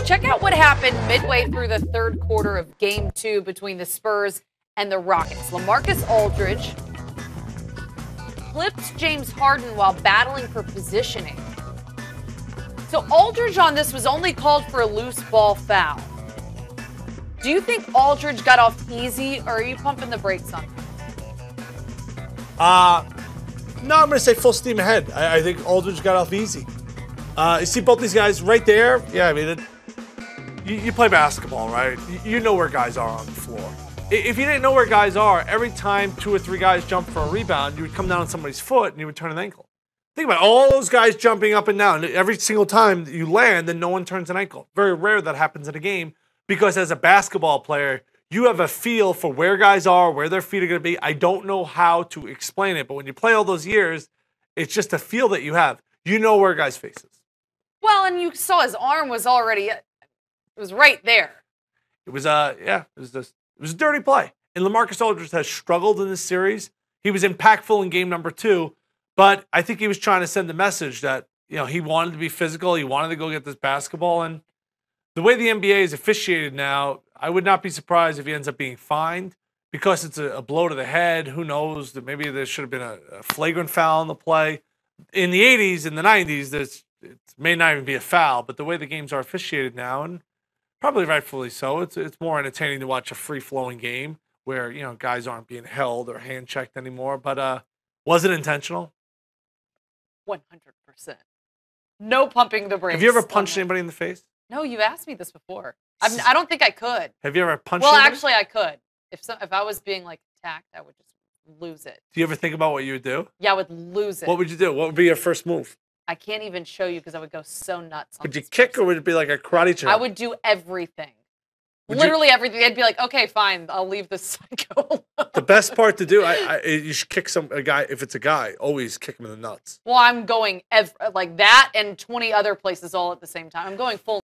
Check out what happened midway through the third quarter of Game 2 between the Spurs and the Rockets. LaMarcus Aldridge clipped James Harden while battling for positioning. So Aldridge on this was only called for a loose ball foul. Do you think Aldridge got off easy, or are you pumping the brakes on him? No, I'm going to say full steam ahead. I think Aldridge got off easy. You see both these guys right there? Yeah, I mean, you play basketball, right? You know where guys are on the floor. If you didn't know where guys are, every time 2 or 3 guys jumped for a rebound, you would come down on somebody's foot and you would turn an ankle. Think about it, all those guys jumping up and down. Every single time that you land, then no one turns an ankle. Very rare that happens in a game because as a basketball player, you have a feel for where guys are, where their feet are going to be. I don't know how to explain it, but when you play all those years, it's just a feel that you have. You know where guys' faces. Well, and you saw his arm was already, it was right there. It was it was a dirty play. And LaMarcus Aldridge has struggled in this series. He was impactful in game number 2, but I think he was trying to send the message that, he wanted to be physical, he wanted to go get this basketball, and the way the NBA is officiated now, I would not be surprised if he ends up being fined because it's a blow to the head. Who knows? That maybe there should have been a flagrant foul in the play. In the 80s and the 90s, it may not even be a foul, but the way the games are officiated now, and probably rightfully so, it's more entertaining to watch a free-flowing game where, guys aren't being held or hand-checked anymore. But was it intentional? 100%. No pumping the brakes. Have you ever punched anybody in the face? No, you've asked me this before. I don't think I could. Have you ever punched anybody? Well, actually, I could. If I was being, attacked, I would just lose it. Do you ever think about what you would do? Yeah, I would lose it. What would you do? What would be your first move? I can't even show you because I would go so nuts. Would you kick or would it be like a karate chop? I would do everything. Literally everything. They'd be like, okay, fine, I'll leave this psycho alone. The best part to do, you should kick a guy. If it's a guy, always kick him in the nuts. Well, I'm going like that and 20 other places all at the same time. I'm going full